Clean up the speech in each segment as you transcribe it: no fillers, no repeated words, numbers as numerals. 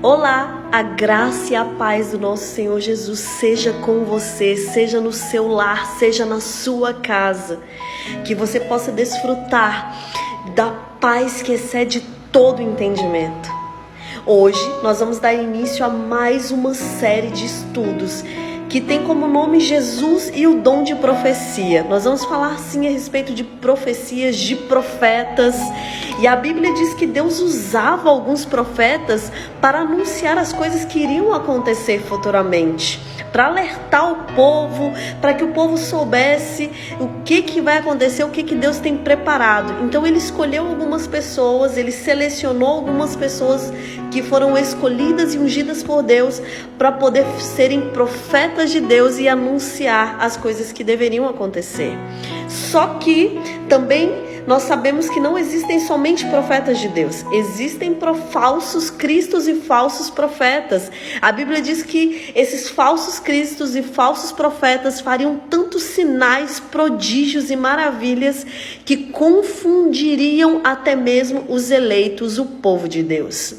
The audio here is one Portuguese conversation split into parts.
Olá, a graça e a paz do nosso Senhor Jesus seja com você, seja no seu lar, seja na sua casa. Que você possa desfrutar da paz que excede todo entendimento. Hoje nós vamos dar início a mais uma série de estudos que tem como nome Jesus e o dom de profecia. Nós vamos falar sim a respeito de profecias, de profetas. E a Bíblia diz que Deus usava alguns profetas para anunciar as coisas que iriam acontecer futuramente, para alertar o povo, para que o povo soubesse o que vai acontecer, o que Deus tem preparado. Então ele escolheu algumas pessoas, ele selecionou algumas pessoas que foram escolhidas e ungidas por Deus para poder serem profetas de Deus e anunciar as coisas que deveriam acontecer. Só que também nós sabemos que não existem somente profetas de Deus, existem falsos cristos e falsos profetas. A Bíblia diz que esses falsos cristos e falsos profetas fariam tantos sinais, prodígios e maravilhas que confundiriam até mesmo os eleitos, o povo de Deus.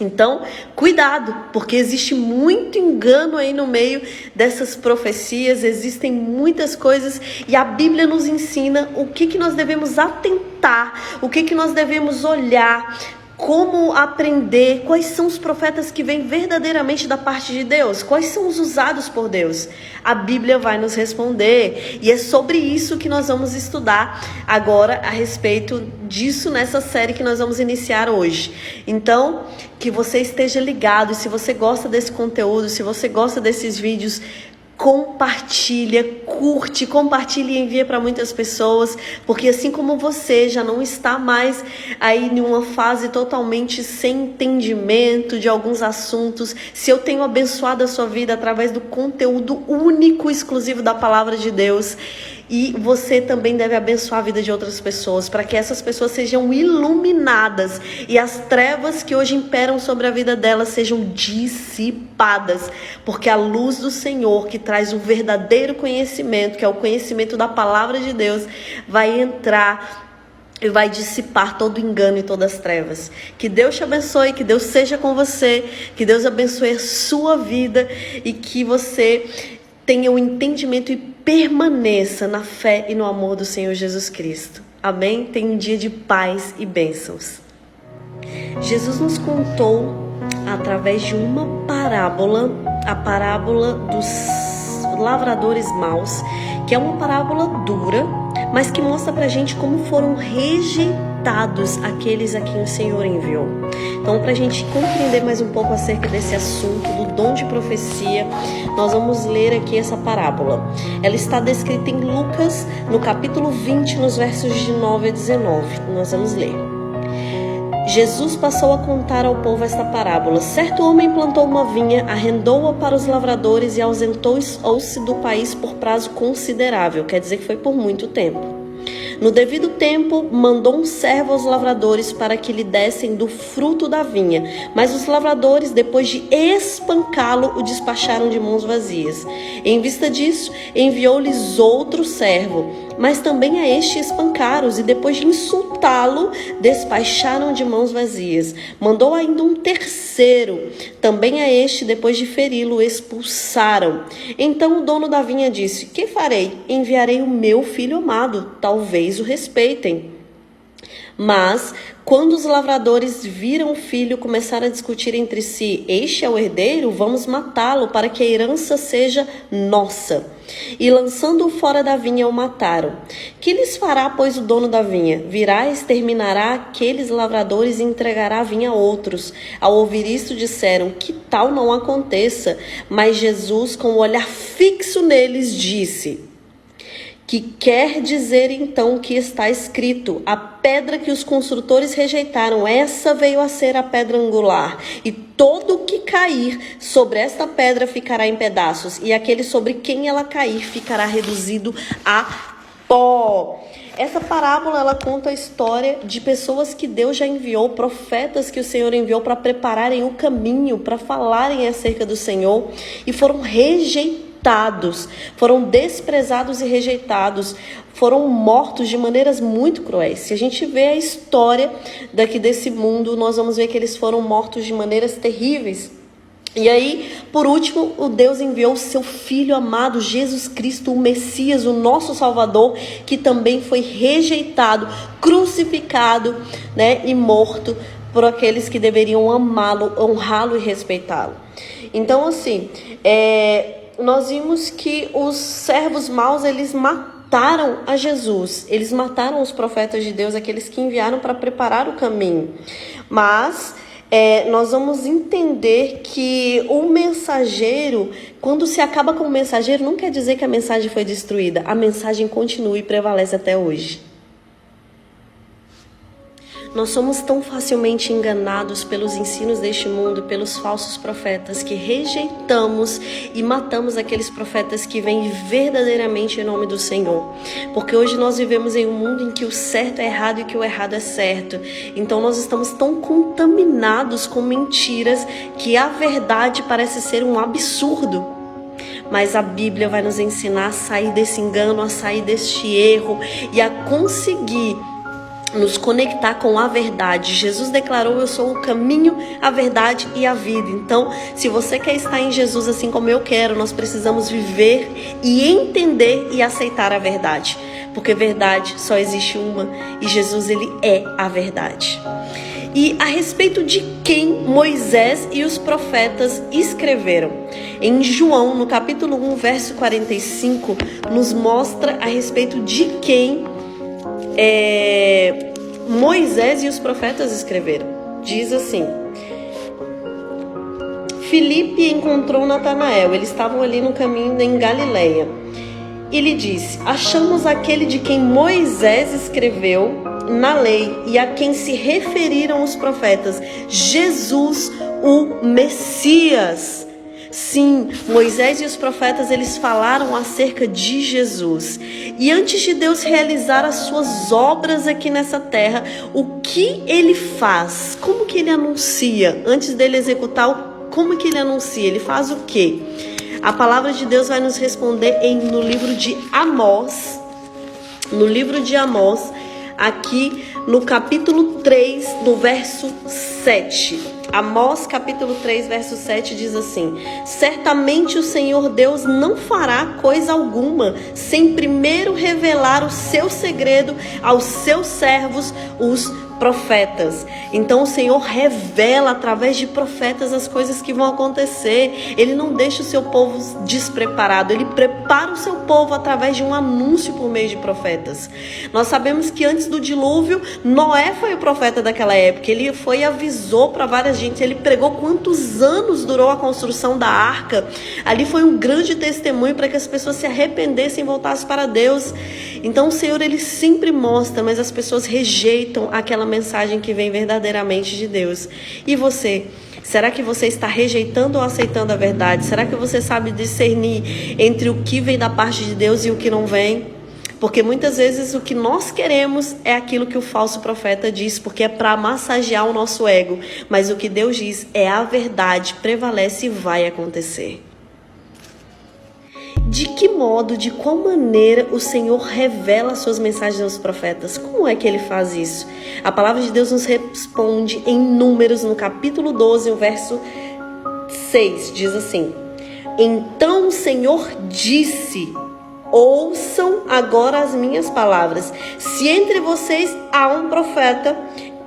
Então, cuidado, porque existe muito engano aí no meio dessas profecias, existem muitas coisas e a Bíblia nos ensina o que nós devemos atentar, o que nós devemos olhar, como aprender, quais são os profetas que vêm verdadeiramente da parte de Deus, quais são os usados por Deus. A Bíblia vai nos responder e é sobre isso que nós vamos estudar agora a respeito disso nessa série que nós vamos iniciar hoje. Então, que você esteja ligado e se você gosta desse conteúdo, se você gosta desses vídeos, compartilha, curte, compartilha e envia para muitas pessoas, porque assim como você já não está mais aí em uma fase totalmente sem entendimento de alguns assuntos, se eu tenho abençoado a sua vida através do conteúdo único, exclusivo da palavra de Deus, e você também deve abençoar a vida de outras pessoas, para que essas pessoas sejam iluminadas e as trevas que hoje imperam sobre a vida delas sejam dissipadas, porque a luz do Senhor, que traz o verdadeiro conhecimento, que é o conhecimento da palavra de Deus, vai entrar e vai dissipar todo engano e todas as trevas. Que Deus te abençoe, que Deus seja com você, que Deus abençoe a sua vida e que você tenha o entendimento e permaneça na fé e no amor do Senhor Jesus Cristo. Amém? Tenha um dia de paz e bênçãos. Jesus nos contou através de uma parábola, a parábola dos lavradores maus, que é uma parábola dura, mas que mostra pra gente como foram rejeitados aqueles a quem o Senhor enviou. Então, pra gente compreender mais um pouco acerca desse assunto, do dom de profecia, nós vamos ler aqui essa parábola. Ela está descrita em Lucas, no capítulo 20, nos versos de 9 a 19. Nós vamos ler. Jesus passou a contar ao povo esta parábola. Certo homem plantou uma vinha, arrendou-a para os lavradores e ausentou-se do país por prazo considerável. Quer dizer que foi por muito tempo. No devido tempo, mandou um servo aos lavradores para que lhe dessem do fruto da vinha. Mas os lavradores, depois de espancá-lo, o despacharam de mãos vazias. Em vista disso, enviou-lhes outro servo. Mas também a este espancaram-os e depois de insultá-lo, despacharam de mãos vazias. Mandou ainda um terceiro. Também a este, depois de feri-lo, expulsaram. Então o dono da vinha disse: que farei? Enviarei o meu filho amado, talvez o respeitem. Mas, quando os lavradores viram o filho, começaram a discutir entre si: este é o herdeiro? Vamos matá-lo para que a herança seja nossa. E lançando-o fora da vinha, o mataram. Que lhes fará, pois, o dono da vinha? Virá, exterminará aqueles lavradores e entregará a vinha a outros. Ao ouvir isto, disseram: que tal não aconteça? Mas Jesus, com o olhar fixo neles, disse: que quer dizer então que está escrito: a pedra que os construtores rejeitaram, essa veio a ser a pedra angular, e todo o que cair sobre esta pedra ficará em pedaços, e aquele sobre quem ela cair ficará reduzido a pó. Essa parábola, ela conta a história de pessoas que Deus já enviou, profetas que o Senhor enviou para prepararem o caminho, para falarem acerca do Senhor, e foram rejeitados rejeitados, foram desprezados e rejeitados, foram mortos de maneiras muito cruéis. Se a gente vê a história daqui desse mundo, nós vamos ver que eles foram mortos de maneiras terríveis. E aí, por último, o Deus enviou o seu Filho amado, Jesus Cristo, o Messias, o nosso Salvador, que também foi rejeitado, crucificado, né, e morto por aqueles que deveriam amá-lo, honrá-lo e respeitá-lo. Então, assim, nós vimos que os servos maus, eles mataram a Jesus, eles mataram os profetas de Deus, aqueles que enviaram para preparar o caminho. Mas nós vamos entender que o mensageiro, quando se acaba com o mensageiro, não quer dizer que a mensagem foi destruída. A mensagem continua e prevalece até hoje. Nós somos tão facilmente enganados pelos ensinos deste mundo, pelos falsos profetas, que rejeitamos e matamos aqueles profetas que vêm verdadeiramente em nome do Senhor. Porque hoje nós vivemos em um mundo em que o certo é errado e que o errado é certo. Então nós estamos tão contaminados com mentiras que a verdade parece ser um absurdo. Mas a Bíblia vai nos ensinar a sair desse engano, a sair deste erro e a conseguir nos conectar com a verdade. Jesus declarou: eu sou o caminho, a verdade e a vida. Então, se você quer estar em Jesus assim como eu quero, nós precisamos viver e entender e aceitar a verdade. Porque verdade só existe uma e Jesus, ele é a verdade. E a respeito de quem Moisés e os profetas escreveram. Em João, no capítulo 1, verso 45, nos mostra a respeito de quem Moisés e os profetas escreveram. Diz assim: Filipe encontrou Natanael, eles estavam ali no caminho em Galileia. E lhe disse: achamos aquele de quem Moisés escreveu na lei e a quem se referiram os profetas, Jesus, o Messias. Sim, Moisés e os profetas, eles falaram acerca de Jesus. E antes de Deus realizar as suas obras aqui nessa terra, o que ele faz? Como que ele anuncia? Antes dele executar, como que ele anuncia? Ele faz o quê? A palavra de Deus vai nos responder no livro de Amós. No livro de Amós, aqui no capítulo 3, no verso 7. Amós capítulo 3, verso 7 diz assim: certamente o Senhor Deus não fará coisa alguma sem primeiro revelar o seu segredo aos seus servos, os profetas. Então o Senhor revela através de profetas as coisas que vão acontecer. Ele não deixa o seu povo despreparado, ele prepara o seu povo através de um anúncio por meio de profetas. Nós sabemos que antes do dilúvio, Noé foi o profeta daquela época. Ele foi e avisou para várias gente, ele pregou quantos anos durou a construção da arca. Ali foi um grande testemunho para que as pessoas se arrependessem e voltassem para Deus. Então o Senhor, ele sempre mostra, mas as pessoas rejeitam aquela mensagem que vem verdadeiramente de Deus. E você? Será que você está rejeitando ou aceitando a verdade? Será que você sabe discernir entre o que vem da parte de Deus e o que não vem? Porque muitas vezes o que nós queremos é aquilo que o falso profeta diz, porque é para massagear o nosso ego. Mas o que Deus diz é a verdade, prevalece e vai acontecer. De que modo, de qual maneira o Senhor revela suas mensagens aos profetas? Como é que ele faz isso? A palavra de Deus nos responde em Números, no capítulo 12, o verso 6, diz assim: então o Senhor disse: ouçam agora as minhas palavras. Se entre vocês há um profeta,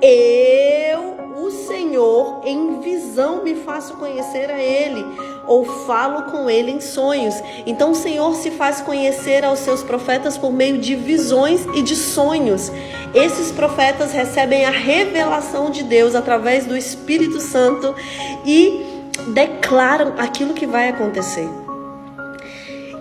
eu, o Senhor, em visão me faço conhecer a ele, ou falo com ele em sonhos. Então o Senhor se faz conhecer aos seus profetas por meio de visões e de sonhos. Esses profetas recebem a revelação de Deus através do Espírito Santo e declaram aquilo que vai acontecer.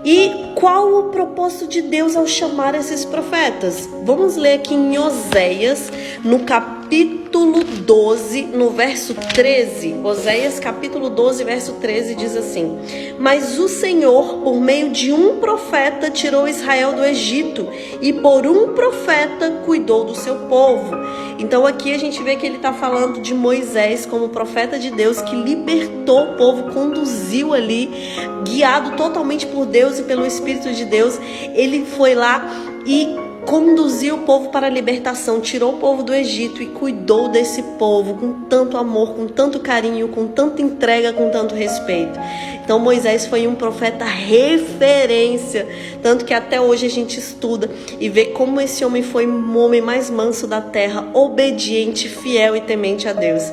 E qual o propósito de Deus ao chamar esses profetas? Vamos ler aqui em Oséias, no capítulo capítulo 12, no verso 13. Oséias capítulo 12, verso 13 diz assim: mas o Senhor, por meio de um profeta, tirou Israel do Egito, e por um profeta cuidou do seu povo. Então aqui a gente vê que ele está falando de Moisés como profeta de Deus, que libertou o povo, conduziu ali, guiado totalmente por Deus e pelo Espírito de Deus. Ele foi lá e conduziu o povo para a libertação, tirou o povo do Egito e cuidou desse povo com tanto amor, com tanto carinho, com tanta entrega, com tanto respeito. Então Moisés foi um profeta referência, tanto que até hoje a gente estuda e vê como esse homem foi o homem mais manso da terra, obediente, fiel e temente a Deus.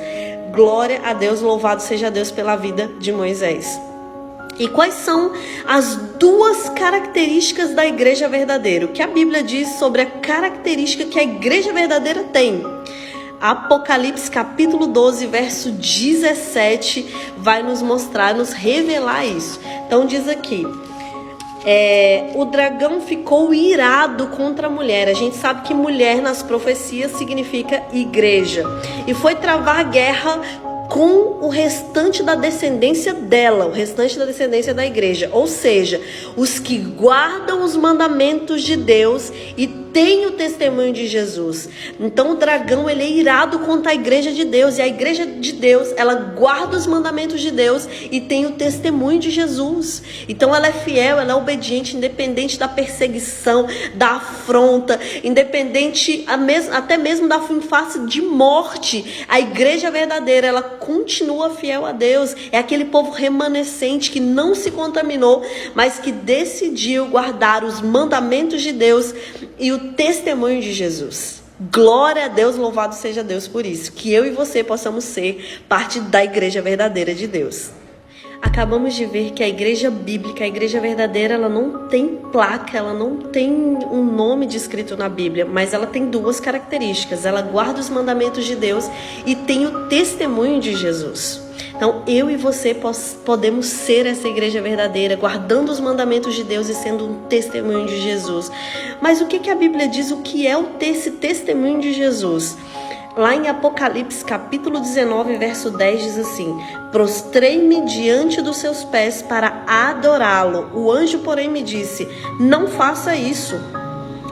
Glória a Deus, louvado seja Deus pela vida de Moisés. E quais são as duas características da igreja verdadeira? O que a Bíblia diz sobre a característica que a igreja verdadeira tem? Apocalipse capítulo 12, verso 17 vai nos mostrar, nos revelar isso. Então diz aqui: o dragão ficou irado contra a mulher. A gente sabe que mulher nas profecias significa igreja. E foi travar guerra com o restante da descendência dela, o restante da descendência da igreja, ou seja, os que guardam os mandamentos de Deus e têm o testemunho de Jesus. Então o dragão, ele é irado contra a igreja de Deus, e a igreja de Deus, ela guarda os mandamentos de Deus e tem o testemunho de Jesus. Então ela é fiel, ela é obediente, independente da perseguição, da afronta, independente até mesmo da face de morte. A igreja verdadeira, ela continua fiel a Deus. É aquele povo remanescente que não se contaminou, mas que decidiu guardar os mandamentos de Deus e o testemunho de Jesus. Glória a Deus, louvado seja Deus por isso. Que eu e você possamos ser parte da igreja verdadeira de Deus. Acabamos de ver que a igreja bíblica, a igreja verdadeira, ela não tem placa, ela não tem um nome descrito na Bíblia, mas ela tem duas características. Ela guarda os mandamentos de Deus e tem o testemunho de Jesus. Então eu e você podemos ser essa igreja verdadeira, guardando os mandamentos de Deus e sendo um testemunho de Jesus. Mas o que a Bíblia diz? O que é esse testemunho de Jesus? Lá em Apocalipse capítulo 19, verso 10 diz assim: prostrei-me diante dos seus pés para adorá-lo. O anjo, porém, me disse: não faça isso.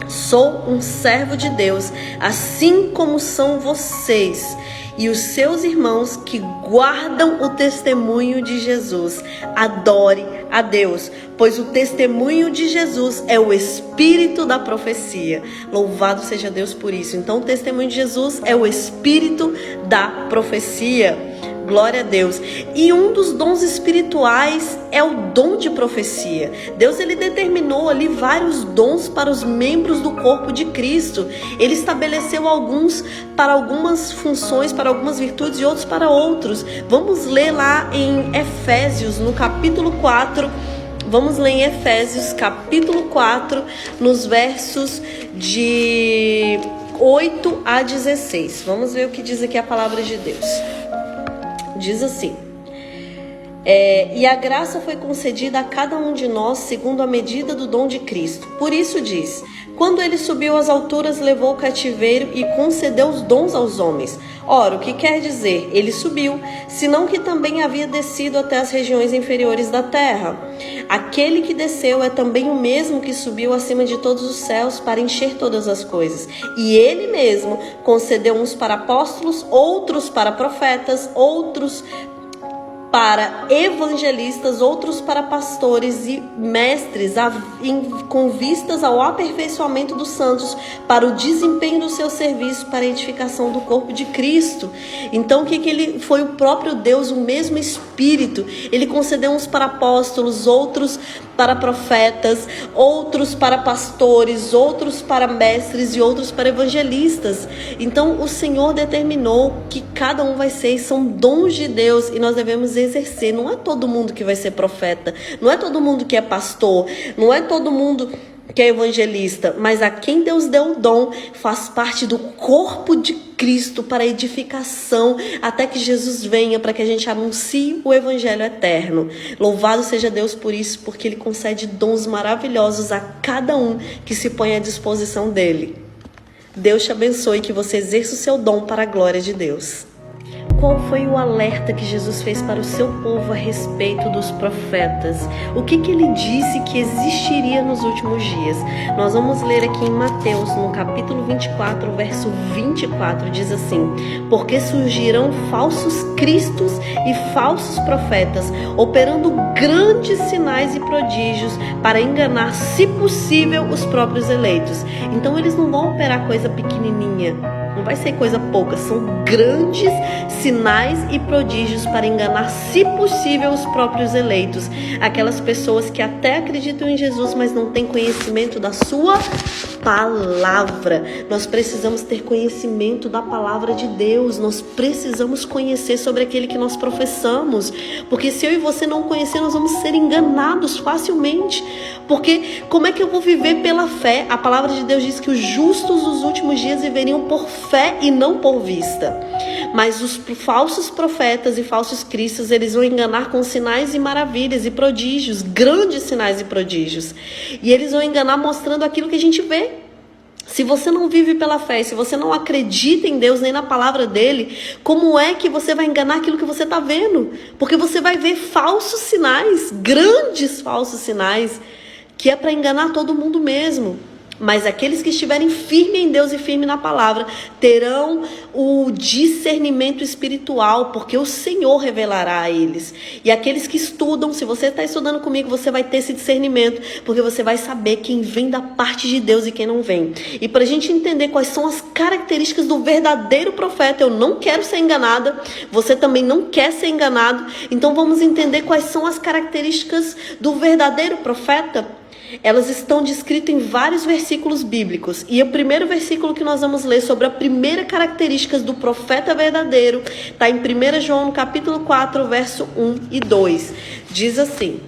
Sou um servo de Deus, assim como são vocês e os seus irmãos que guardam o testemunho de Jesus. Adore a Deus, pois o testemunho de Jesus é o espírito da profecia. Louvado seja Deus por isso. Então o testemunho de Jesus é o espírito da profecia. Glória a Deus. E um dos dons espirituais é o dom de profecia. Deus, ele determinou ali vários dons para os membros do corpo de Cristo. Ele estabeleceu alguns para algumas funções, para algumas virtudes, e outros para outros. Vamos ler lá em Efésios, no capítulo 4. Vamos ler em Efésios, capítulo 4, nos versos de 8 a 16. Vamos ver o que diz aqui a palavra de Deus. Diz assim: e a graça foi concedida a cada um de nós segundo a medida do dom de Cristo. Por isso diz: quando ele subiu às alturas, levou o cativeiro e concedeu os dons aos homens. Ora, o que quer dizer? Ele subiu, senão que também havia descido até as regiões inferiores da terra. Aquele que desceu é também o mesmo que subiu acima de todos os céus para encher todas as coisas. E ele mesmo concedeu uns para apóstolos, outros para profetas, outros para evangelistas, outros para pastores e mestres, com vistas ao aperfeiçoamento dos santos, para o desempenho do seu serviço, para a edificação do corpo de Cristo. Então, o que ele foi? O próprio Deus, o mesmo Espírito. Ele concedeu uns para apóstolos, outros para profetas, outros para pastores, outros para mestres e outros para evangelistas. Então, o Senhor determinou que cada um vai ser, são dons de Deus, e nós devemos exercer. Não é todo mundo que vai ser profeta, não é todo mundo que é pastor, não é todo mundo que é evangelista, mas a quem Deus deu o dom faz parte do corpo de Cristo para edificação até que Jesus venha, para que a gente anuncie o evangelho eterno. Louvado seja Deus por isso, porque Ele concede dons maravilhosos a cada um que se põe à disposição dele. Deus te abençoe e que você exerça o seu dom para a glória de Deus. Qual foi o alerta que Jesus fez para o seu povo a respeito dos profetas? O que ele disse que existiria nos últimos dias? Nós vamos ler aqui em Mateus, no capítulo 24, verso 24, diz assim: porque surgirão falsos cristos e falsos profetas, operando grandes sinais e prodígios para enganar, se possível, os próprios eleitos. Então eles não vão operar coisa pequenininha. Não vai ser coisa pouca, são grandes sinais e prodígios para enganar, se possível, os próprios eleitos. Aquelas pessoas que até acreditam em Jesus, mas não têm conhecimento da sua palavra. Nós precisamos ter conhecimento da palavra de Deus. Nós precisamos conhecer sobre aquele que nós professamos. Porque se eu e você não conhecer, nós vamos ser enganados facilmente. Porque como é que eu vou viver pela fé? A palavra de Deus diz que os justos dos últimos dias viveriam por fé e não por vista. Mas os falsos profetas e falsos cristos, eles vão enganar com sinais e maravilhas e prodígios, grandes sinais e prodígios. E eles vão enganar mostrando aquilo que a gente vê. Se você não vive pela fé, se você não acredita em Deus nem na palavra dele, como é que você vai enganar aquilo que você está vendo? Porque você vai ver falsos sinais, grandes falsos sinais, que é para enganar todo mundo mesmo. Mas aqueles que estiverem firmes em Deus e firmes na palavra terão o discernimento espiritual, porque o Senhor revelará a eles. E aqueles que estudam, se você está estudando comigo, você vai ter esse discernimento, porque você vai saber quem vem da parte de Deus e quem não vem. E para a gente entender quais são as características do verdadeiro profeta, eu não quero ser enganada, você também não quer ser enganado, então vamos entender quais são as características do verdadeiro profeta. Elas estão descritas em vários versículos bíblicos. E o primeiro versículo que nós vamos ler sobre a primeira característica do profeta verdadeiro está em 1 João, no capítulo 4, verso 1 e 2. Diz assim: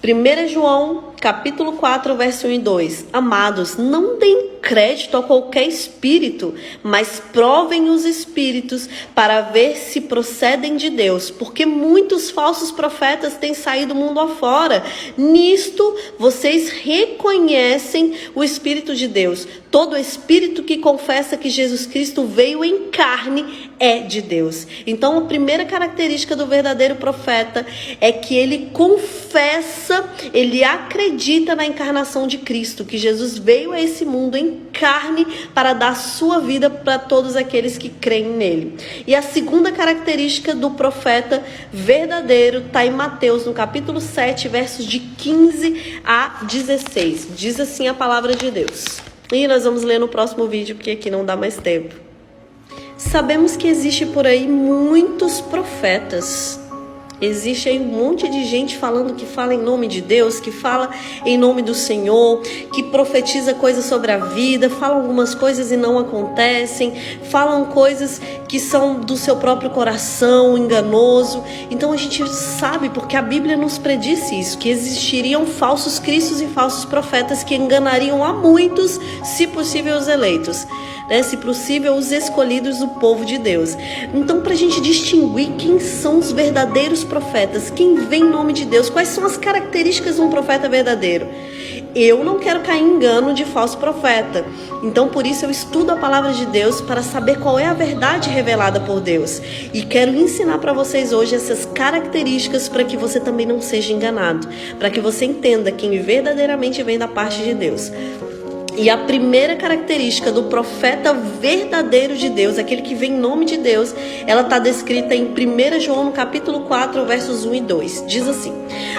1 João, capítulo 4, verso 1 e 2. Amados, não deem crédito a qualquer espírito, mas provem os espíritos para ver se procedem de Deus, porque muitos falsos profetas têm saído mundo afora. Nisto vocês reconhecem o Espírito de Deus. Todo espírito que confessa que Jesus Cristo veio em carne é de Deus. Então a primeira característica do verdadeiro profeta é que ele confessa, ele acredita na encarnação de Cristo, que Jesus veio a esse mundo em carne para dar sua vida para todos aqueles que creem nele. E a segunda característica do profeta verdadeiro está em Mateus, no capítulo 7, versos de 15 a 16. Diz assim a palavra de Deus. E nós vamos ler no próximo vídeo, porque aqui não dá mais tempo. Sabemos que existe por aí muitos profetas. Existe aí um monte de gente falando que fala em nome de Deus, que fala em nome do Senhor, que profetiza coisas sobre a vida, falam algumas coisas e não acontecem, falam coisas que são do seu próprio coração, enganoso. Então a gente sabe, porque a Bíblia nos predisse isso, que existiriam falsos cristos e falsos profetas que enganariam a muitos, se possível os eleitos, né? Se possível os escolhidos do povo de Deus. Então, para a gente distinguir quem são os verdadeiros profetas, quem vem em nome de Deus, quais são as características de um profeta verdadeiro? Eu não quero cair em engano de falso profeta. Então, por isso eu estudo a palavra de Deus para saber qual é a verdade revelada por Deus. E quero ensinar para vocês hoje essas características para que você também não seja enganado, para que você entenda quem verdadeiramente vem da parte de Deus. E a primeira característica do profeta verdadeiro de Deus, aquele que vem em nome de Deus, ela está descrita em 1 João, no capítulo 4, versos 1 e 2. Diz assim: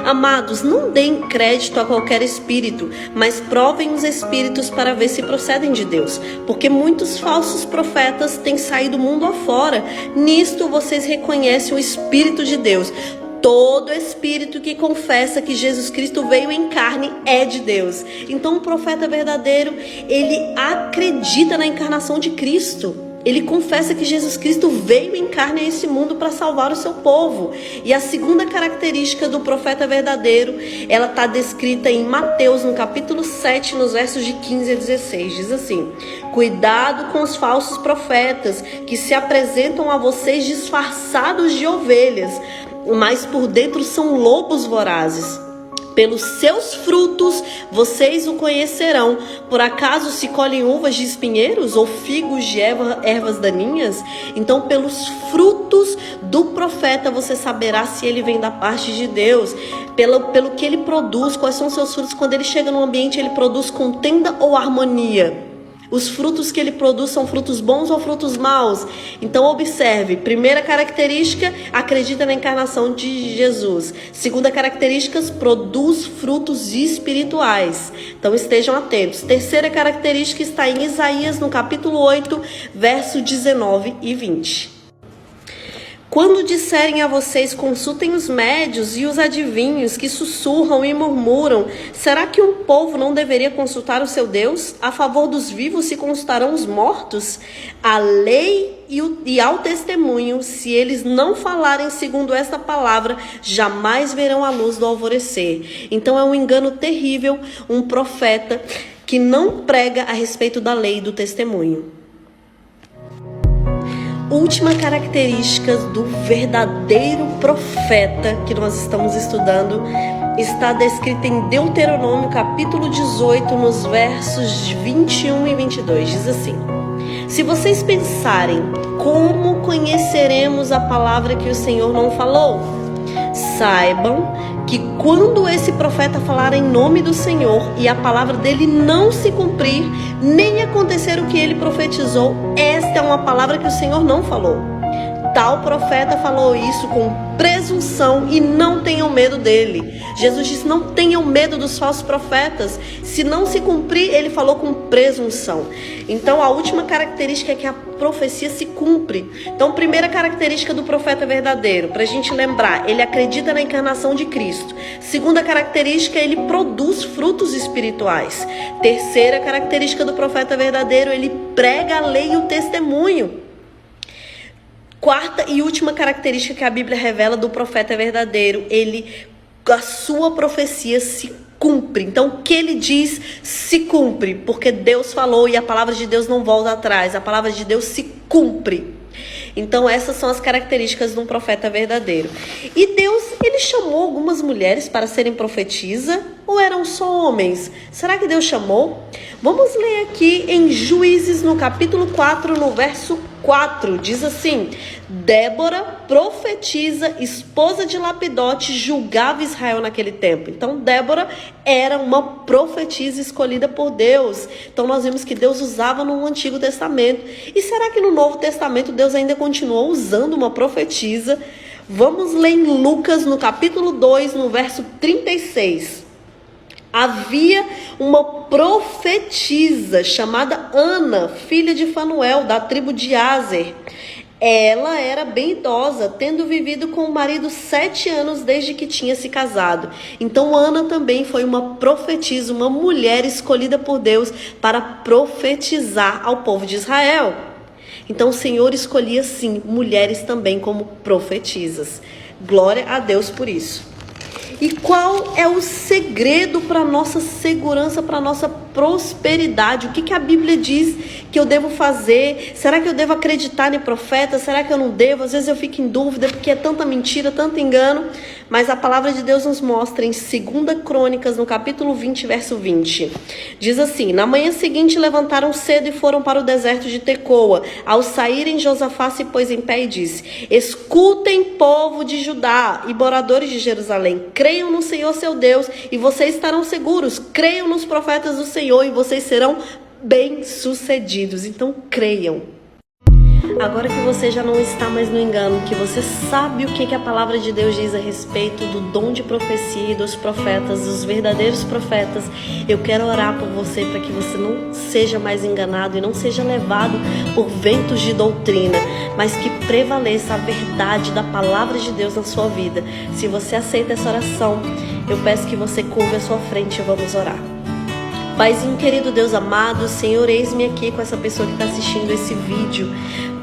Amados, não deem crédito a qualquer espírito, mas provem os espíritos para ver se procedem de Deus, porque muitos falsos profetas têm saído mundo afora. Nisto vocês reconhecem o Espírito de Deus. Todo espírito que confessa que Jesus Cristo veio em carne é de Deus. Então o profeta verdadeiro, ele acredita na encarnação de Cristo. Ele confessa que Jesus Cristo veio em carne a esse mundo para salvar o seu povo. E a segunda característica do profeta verdadeiro, ela está descrita em Mateus, no capítulo 7, nos versos de 15 a 16. Diz assim: Cuidado com os falsos profetas, que se apresentam a vocês disfarçados de ovelhas, mas por dentro são lobos vorazes. Pelos seus frutos vocês o conhecerão. Por acaso se colhem uvas de espinheiros ou figos de ervas daninhas? Então pelos frutos do profeta você saberá se ele vem da parte de Deus. Pelo que ele produz, quais são os seus frutos. Quando ele chega no ambiente, ele produz contenda ou harmonia? Os frutos que ele produz são frutos bons ou frutos maus? Então observe, primeira característica, acredita na encarnação de Jesus. Segunda característica, produz frutos espirituais. Então estejam atentos. Terceira característica está em Isaías, no capítulo 8, verso 19 e 20. Quando disserem a vocês, consultem os médios e os adivinhos que sussurram e murmuram, será que um povo não deveria consultar o seu Deus? A favor dos vivos se consultarão os mortos? A lei e ao testemunho, se eles não falarem segundo esta palavra, jamais verão a luz do alvorecer. Então é um engano terrível um profeta que não prega a respeito da lei e do testemunho. Última característica do verdadeiro profeta que nós estamos estudando está descrita em Deuteronômio capítulo 18, nos versos 21 e 22. Diz assim: se vocês pensarem, como conheceremos a palavra que o Senhor não falou? Saibam que quando esse profeta falar em nome do Senhor e a palavra dele não se cumprir, nem acontecer o que ele profetizou, esta é uma palavra que o Senhor não falou. Tal profeta falou isso com presunção e não tenham medo dele. Jesus disse, não tenham medo dos falsos profetas. Se não se cumprir, ele falou com presunção. Então a última característica é que a profecia se cumpre. Então primeira característica do profeta verdadeiro, para a gente lembrar, ele acredita na encarnação de Cristo. Segunda característica, ele produz frutos espirituais. Terceira característica do profeta verdadeiro, ele prega a lei e o testemunho. Quarta e última característica que a Bíblia revela do profeta verdadeiro, a sua profecia se cumpre. Então o que ele diz se cumpre, porque Deus falou e a palavra de Deus não volta atrás, a palavra de Deus se cumpre. Então essas são as características de um profeta verdadeiro. E Deus, ele chamou algumas mulheres para serem profetisa ou eram só homens? Será que Deus chamou? Vamos ler aqui em Juízes, no capítulo 4, no verso 4, diz assim: Débora, profetisa, esposa de Lapidote, julgava Israel naquele tempo. Então Débora era uma profetisa escolhida por Deus. Então nós vimos que Deus usava no Antigo Testamento. E será que no Novo Testamento Deus ainda continuou usando uma profetisa? Vamos ler em Lucas, no capítulo 2, no verso 36. Havia uma profetisa chamada Ana, filha de Fanuel, da tribo de Aser. Ela era bem idosa, tendo vivido com o marido 7 anos desde que tinha se casado. Então Ana também foi uma profetisa, uma mulher escolhida por Deus para profetizar ao povo de Israel. Então o Senhor escolhia sim mulheres também como profetisas. Glória a Deus por isso. E qual é o segredo para a nossa segurança, para a nossa prosperidade? O que a Bíblia diz que eu devo fazer? Será que eu devo acreditar em profeta? Será que eu não devo? Às vezes eu fico em dúvida porque é tanta mentira, tanto engano. Mas a palavra de Deus nos mostra em 2 Crônicas, no capítulo 20, verso 20. Diz assim: na manhã seguinte levantaram cedo e foram para o deserto de Tecoa. Ao saírem, Josafá se pôs em pé e disse: escutem, povo de Judá e moradores de Jerusalém, creiam no Senhor seu Deus e vocês estarão seguros. Creiam nos profetas do Senhor e vocês serão bem-sucedidos. Então creiam. Agora que você já não está mais no engano, que você sabe o que a palavra de Deus diz a respeito do dom de profecia e dos profetas, dos verdadeiros profetas, eu quero orar por você para que você não seja mais enganado e não seja levado por ventos de doutrina, mas que prevaleça a verdade da palavra de Deus na sua vida. Se você aceita essa oração, eu peço que você curva a sua frente e vamos orar. Paizinho querido, Deus amado, Senhor, eis-me aqui com essa pessoa que está assistindo esse vídeo.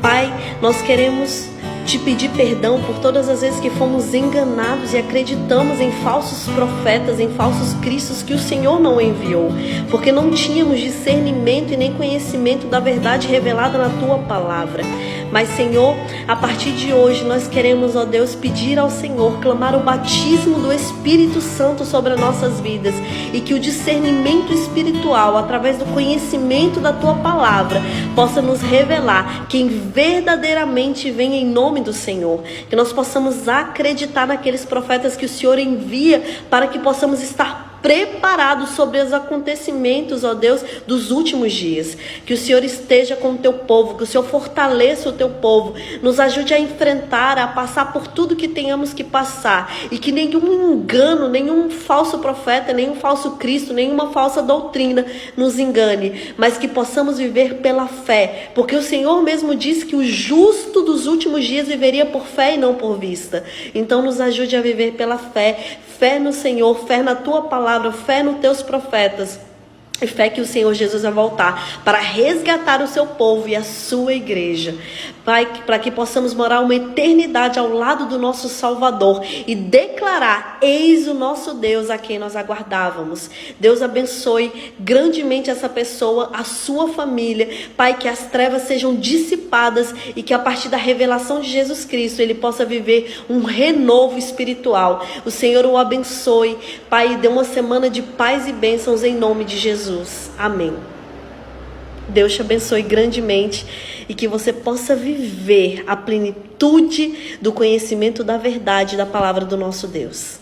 Pai, nós queremos te pedir perdão por todas as vezes que fomos enganados e acreditamos em falsos profetas, em falsos cristos que o Senhor não enviou, porque não tínhamos discernimento e nem conhecimento da verdade revelada na tua palavra. Mas, Senhor, a partir de hoje nós queremos, ó Deus, pedir ao Senhor, clamar o batismo do Espírito Santo sobre as nossas vidas, e que o discernimento espiritual, através do conhecimento da tua palavra, possa nos revelar quem verdadeiramente vem em nome do Senhor. Que nós possamos acreditar naqueles profetas que o Senhor envia, para que possamos estar preparados sobre os acontecimentos, ó Deus, dos últimos dias. Que o Senhor esteja com o teu povo, que o Senhor fortaleça o teu povo, nos ajude a enfrentar, a passar por tudo que tenhamos que passar, e que nenhum engano, nenhum falso profeta, nenhum falso Cristo, nenhuma falsa doutrina nos engane, mas que possamos viver pela fé, porque o Senhor mesmo disse que o justo dos últimos dias viveria por fé e não por vista. Então nos ajude a viver pela fé, fé no Senhor, fé na tua palavra, fé nos teus profetas, e fé que o Senhor Jesus vai voltar para resgatar o seu povo e a sua igreja. Pai, para que possamos morar uma eternidade ao lado do nosso Salvador e declarar: eis o nosso Deus a quem nós aguardávamos. Deus abençoe grandemente essa pessoa, a sua família. Pai, que as trevas sejam dissipadas e que a partir da revelação de Jesus Cristo ele possa viver um renovo espiritual. O Senhor o abençoe, Pai, e dê uma semana de paz e bênçãos em nome de Jesus. Amém. Deus te abençoe grandemente e que você possa viver a plenitude do conhecimento da verdade da palavra do nosso Deus.